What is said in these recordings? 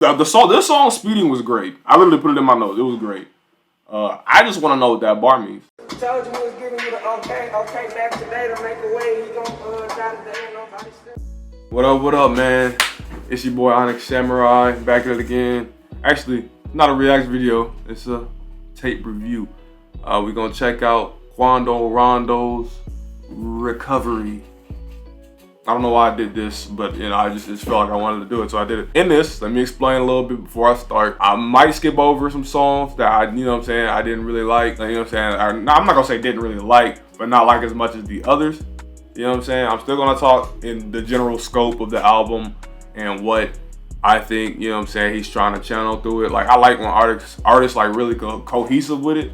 This song Speeding was great. I literally put it in my notes. It was great. I just want to know what that bar means. Told you we was giving you the okay back today to make a way. He gon' die today, nobody still. What up, man? It's your boy Onyx Samurai, back at it again. Actually, not a react video, it's a tape review. We're gonna check out Quando Rondo's Recovery. I don't know why I did this, but you know, I just felt like I wanted to do it, so I did it. In this, let me explain a little bit before I start. I might skip over some songs that I didn't really like. You know what I'm saying? I'm not gonna say didn't really like, but not like as much as the others. You know what I'm saying? I'm still gonna talk in the general scope of the album and what I think, you know what I'm saying, he's trying to channel through it. Like, I like when artists like really cohesive with it.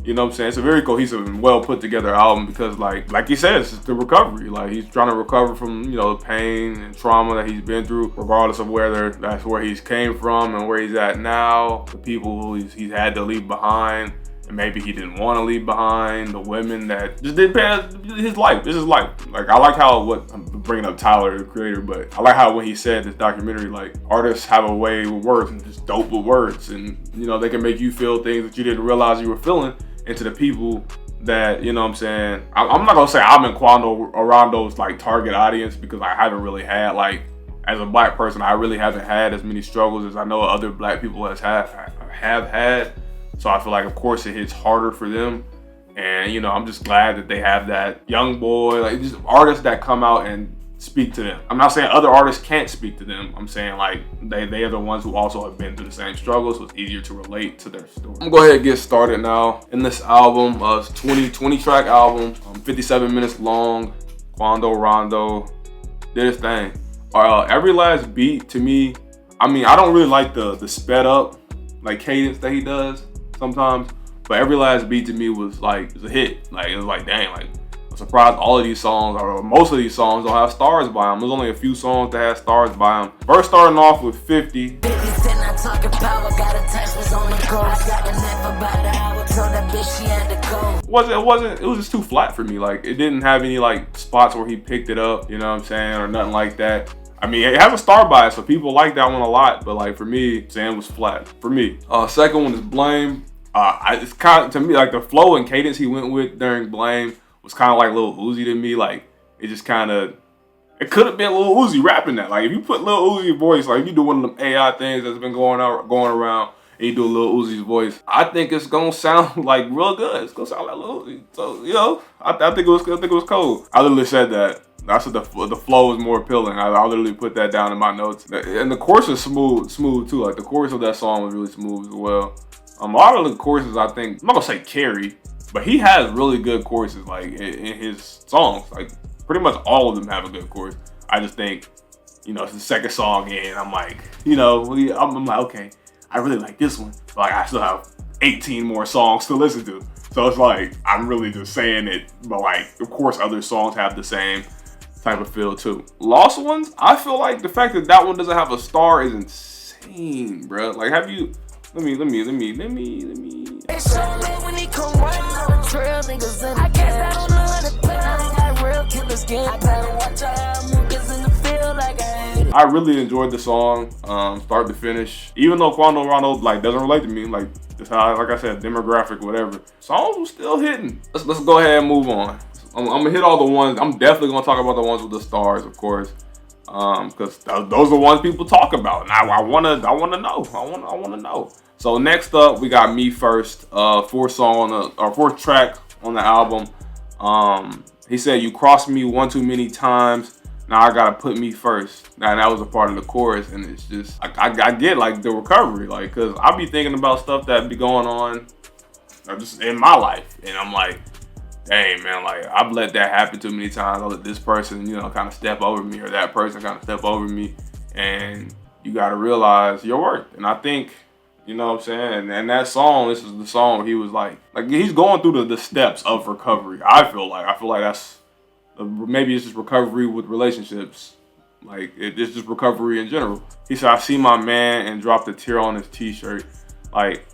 You know what I'm saying? It's a very cohesive and well put together album because like he says, it's the recovery. Like, he's trying to recover from, you know, the pain and trauma that he's been through, regardless of whether that's where he's came from and where he's at now, the people who he's had to leave behind, and maybe he didn't want to leave behind, the women that just didn't pay his life. This is life. Like, I like how, I'm bringing up Tyler, the creator, but I like how when he said this documentary, like, artists have a way with words and just dope with words, and you know, they can make you feel things that you didn't realize you were feeling. Into the people that, you know what I'm saying, I'm not gonna say I'm in Quando Rondo's like target audience, because I haven't really had, like, as a black person, I really haven't had as many struggles as I know other black people have had. So I feel like, of course, it hits harder for them. And, you know, I'm just glad that they have that young boy, like, just artists that come out and speak to them. I'm not saying other artists can't speak to them. I'm saying, like, they are the ones who also have been through the same struggles, so it's easier to relate to their story. I'm gonna go ahead and get started now. In this album, it's a 20 track album, 57 minutes long. Quando Rondo did his thing. Every last beat, to me, I mean, I don't really like the sped up, like, cadence that he does sometimes, but every last beat to me was like, a hit. Like, it was like, dang, like, I'm surprised all of these songs, or most of these songs, don't have stars by them. There's only a few songs that have stars by them. First, starting off with 50. It was just too flat for me. Like, it didn't have any, like, spots where he picked it up, you know what I'm saying, or nothing like that. I mean, it has a star by it, so people like that one a lot, but, like, for me, Sam was flat for me. Second one is Blame. It's kind of, to me, like, the flow and cadence he went with during Blame was kind of like Lil Uzi to me. Like, it just kind of, it could have been Lil Uzi rapping that. Like, if you put Lil Uzi's voice, like, if you do one of them AI things that's been going around, and you do Lil Uzi's voice, I think it's gonna sound like real good. It's gonna sound like Lil Uzi. So, you know, I think it was cold. I literally said that. I said the flow is more appealing. I literally put that down in my notes. And the chorus is smooth too. Like, the chorus of that song was really smooth as well. A lot of the choruses, I think, I'm not gonna say carry, but he has really good choruses, like, in his songs. Like, pretty much all of them have a good chorus. I just think, you know, it's the second song in, I'm like, you know, I'm like, okay, I really like this one, but, like, I still have 18 more songs to listen to. So it's like, I'm really just saying it, but, like, of course other songs have the same type of feel too. Lost Ones, I feel like the fact that one doesn't have a star is insane, bro. Like, have you, let me. It's so lit when he come round, trail niggas in the guess I don't know how to play. I got real killer skin. I gotta watch how I move, 'cause in the field like I really enjoyed the song, start to finish. Even though Quando Rondo, like, doesn't relate to me, like, just how, like I said, demographic, whatever. Songs was still hitting. Let's go ahead and move on. I'm gonna hit all the ones. I'm definitely gonna talk about the ones with the stars, of course. Because those are the ones people talk about. And I wanna know. So next up, we got Me First, fourth track on the album. He said, "You crossed me one too many times. Now I gotta put me first." Now that was a part of the chorus, and it's just, I get, like, the recovery, like, cause I be thinking about stuff that be going on, just in my life, and I'm like, dang, man, like, I've let that happen too many times. I let this person, you know, kind of step over me, or that person kind of step over me, and you gotta realize your worth. And I think, you know what I'm saying, and that song, this is the song where he was like he's going through the steps of recovery. I feel like that's, maybe it's just recovery with relationships. Like, it's just recovery in general. He said, "I see my man," and dropped a tear on his t-shirt. Like,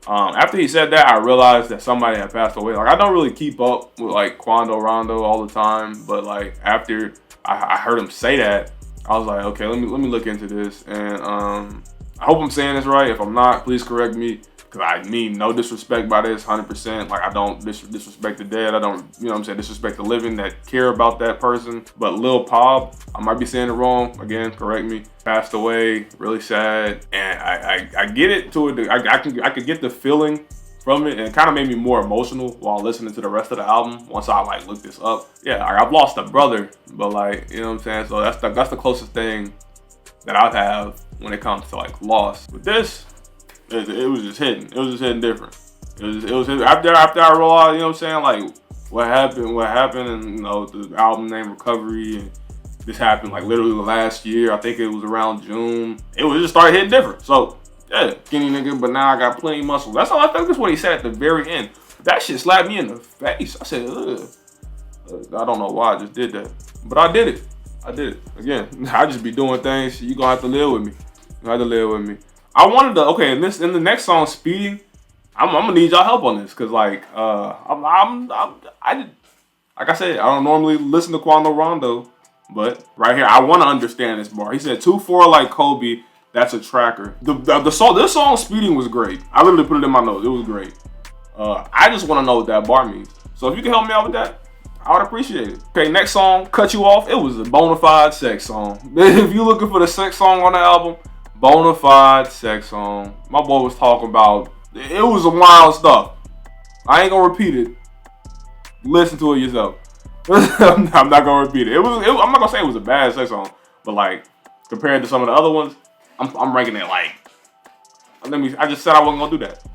after he said that, I realized that somebody had passed away. Like, I don't really keep up with, like, Quando Rondo all the time, but, like, after I heard him say that, I was like, okay, let me look into this. And I hope I'm saying this right. If I'm not, please correct me. Because I mean no disrespect by this, 100%. Like, I don't disrespect the dead. I don't, you know what I'm saying, disrespect the living that care about that person. But Lil Pop, I might be saying it wrong. Again, correct me. Passed away, really sad. And I get it to it. I could get the feeling from it, and it kind of made me more emotional while listening to the rest of the album. Once I like looked this up, yeah, like, I've lost a brother, but like, you know what I'm saying. So that's the closest thing that I have when it comes to like loss. With this, it was just hitting. It was just hitting different. It was hitting. After I realized, you know what I'm saying, like what happened, and you know the album name Recovery, and this happened like literally last year. I think it was around June. It was just started hitting different. So yeah, skinny nigga, but now I got plenty of muscle. That's all I think. That's what he said at the very end. That shit slapped me in the face. I said, ugh. I don't know why I just did that, but I did it. I did it. Again, I just be doing things. You gonna have to live with me. You have to live with me. I wanted to, okay, in the next song, Speeding, I'm gonna need y'all help on this, cause like, like I said, I don't normally listen to Quando Rondo, but right here, I want to understand this bar. He said 2-4 like Kobe. That's a tracker. The song, this song Speeding was great. I literally put it in my notes. It was great. I just want to know what that bar means. So if you can help me out with that, I would appreciate it. Okay, next song, Cut You Off. It was a bona fide sex song. If you're looking for the sex song on the album, bona fide sex song. My boy was talking about, it was some wild stuff. I ain't gonna repeat it. Listen to it yourself. I'm not gonna repeat it. I'm not gonna say it was a bad sex song, but like compared to some of the other ones, I'm ranking it like. I just said I wasn't gonna do that.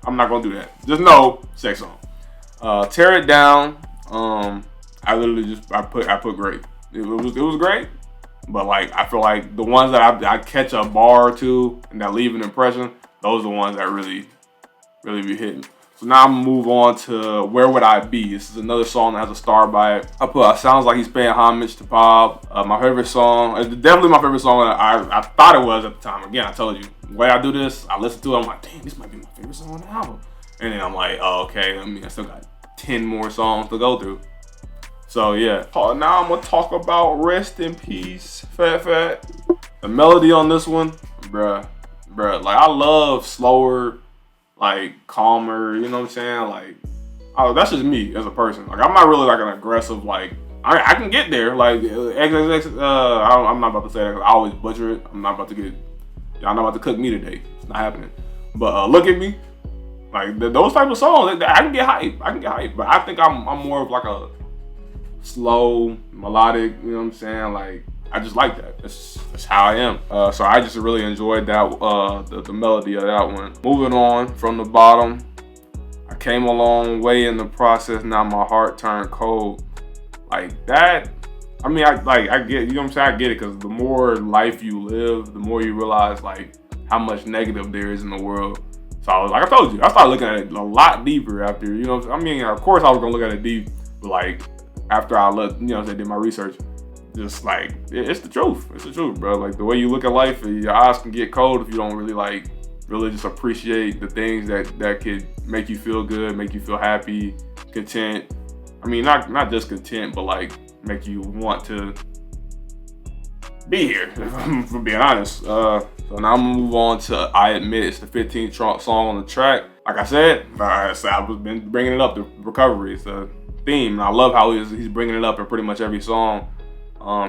I'm not gonna do that. Just know, sex song. Tear It Down. I literally just I put great. It was great, but like I feel like the ones that I catch a bar or two and that leave an impression, those are the ones that really be hitting. So now I'm gonna move on to Where Would I Be. This is another song that has a star by it. I put sounds like he's paying homage to Pop. My favorite song, definitely my favorite song. I thought it was at the time. Again, I told you the way I do this, I listen to it, I'm like, damn, this might be my favorite song on the album. And then I'm like, oh, okay. I mean, I still got 10 more songs to go through. So yeah. Now I'm gonna talk about Rest in Peace, Fat Fat. The melody on this one, bruh. Like I love slower, like calmer, you know what I'm saying? Like, that's just me as a person. Like I'm not really like an aggressive, like I can get there. Like XXX, I'm not about to say that 'cause I always butcher it. Y'all not about to cook me today. It's not happening. But Look at Me, like those type of songs, I can get hype. But I think I'm more of like a slow, melodic, you know what I'm saying? Like I just like that. That's how I am. So I just really enjoyed that, the melody of that one. Moving on from the bottom, I came a long way in the process. Now my heart turned cold. Like that. I mean, I get, you know what I'm saying? I get it, because the more life you live, the more you realize like how much negative there is in the world. So like I told you, I started looking at it a lot deeper after, you know, I mean, of course I was gonna look at it deep, but like after I did my research. Just like it's the truth. It's the truth, bro. Like the way you look at life, your eyes can get cold if you don't really just appreciate the things that could make you feel good, make you feel happy, content. I mean, not just content, but like make you want to be here. For being honest. So now I'm gonna move on to I Admit. It's the 15th song on the track. Like I said, I've been bringing it up. The Recovery. It's a theme, and I love how he's bringing it up in pretty much every song.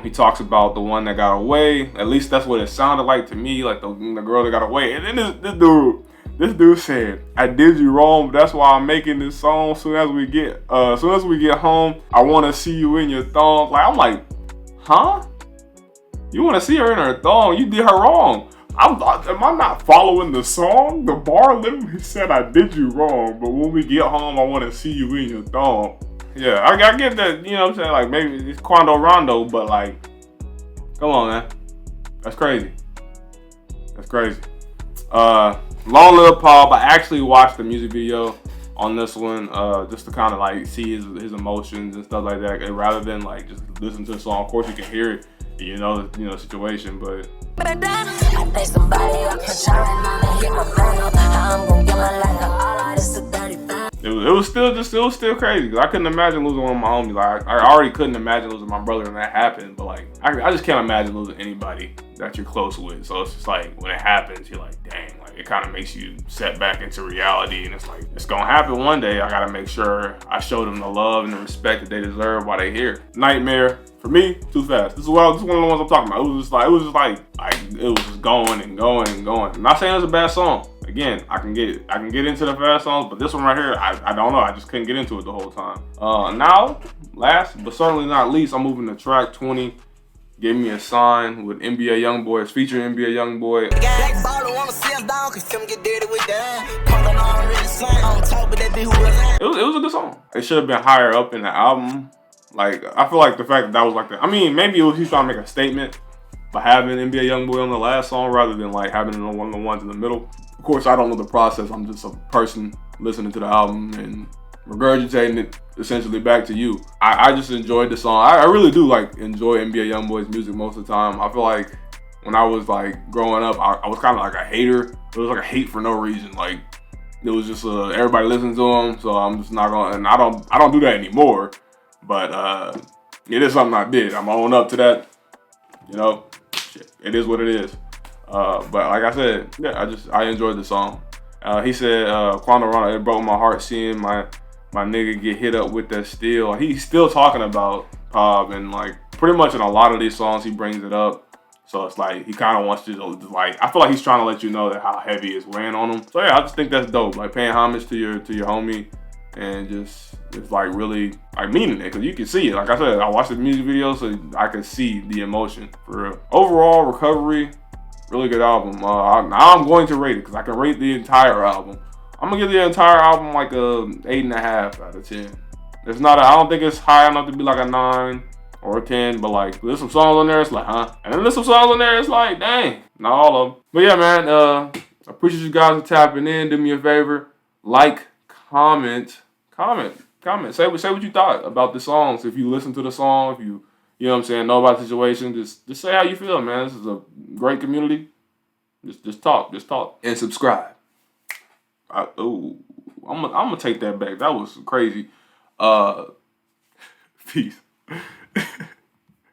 He talks about the one that got away. At least that's what it sounded like to me, like the girl that got away. And then this dude said, "I did you wrong, but that's why I'm making this song. Soon as we get home, I want to see you in your thong." Like I'm like, huh? You want to see her in her thong? You did her wrong. Am I not following the song? The bar literally said, "I did you wrong, but when we get home, I want to see you in your thong." Yeah, I get that, you know what I'm saying? Like, maybe it's Quando Rondo, but like, come on, man. That's crazy. Long Live Paul. I actually watched the music video on this one, just to kind of like see his emotions and stuff like that, rather than like just listen to the song. Of course, you can hear it, you know the situation, but. It it was still crazy because I couldn't imagine losing one of my homies. Like I already couldn't imagine losing my brother when that happened, but like I just can't imagine losing anybody that you're close with. So it's just like when it happens, you're like, dang, like it kind of makes you set back into reality, and it's like it's gonna happen one day. I gotta make sure I show them the love and the respect that they deserve while they here. Nightmare. For me, too fast. This is one of the ones I'm talking about. It was just going and going and going. I'm not saying it's a bad song. Again, I can get into the fast songs, but this one right here, I don't know. I just couldn't get into it the whole time. Now, last but certainly not least, I'm moving to track 20. Give Me a Sign with NBA YoungBoy. It's featuring NBA YoungBoy. It was a good song. It should have been higher up in the album. Like, I feel like the fact that was like that. I mean, maybe he's trying to make a statement by having NBA YoungBoy on the last song rather than like having it on one of the ones in the middle. Of course, I don't know the process. I'm just a person listening to the album and regurgitating it essentially back to you. I just enjoyed the song. I really do like enjoy NBA YoungBoy's music most of the time. I feel like when I was like growing up, I was kind of like a hater. It was like a hate for no reason. Like it was just everybody listens to him, so I'm just not gonna. And I don't do that anymore. But it is something I did. I'm own up to that. You know, shit, it is what it is. But like I said, yeah, I enjoyed the song. He said, Quando Rondo, it broke my heart seeing my nigga get hit up with that steel. He's still talking about Pop, and like pretty much in a lot of these songs he brings it up. So it's like he kind of wants to like, I feel like he's trying to let you know that how heavy it's weighing on him. So yeah, I just think that's dope. Like paying homage to your homie and just like really like meaning it, because you can see it. Like I said, I watched the music video so I can see the emotion for real. Overall, Recovery, really good album. Now I'm going to rate it because I can rate the entire album. I'm gonna give the entire album like a 8.5 out of 10. It's not. I don't think it's high enough to be like a 9 or a 10, but like there's some songs on there. It's like, huh? And then there's some songs on there. It's like, dang, not all of them. But yeah, man. I appreciate you guys for tapping in. Do me a favor, like, comment. Say what you thought about the songs. If you listen to the song, if you know what I'm saying, know about the situation, just say how you feel, man. This is a great community. Just talk, and subscribe. I'm gonna take that back. That was crazy. Peace.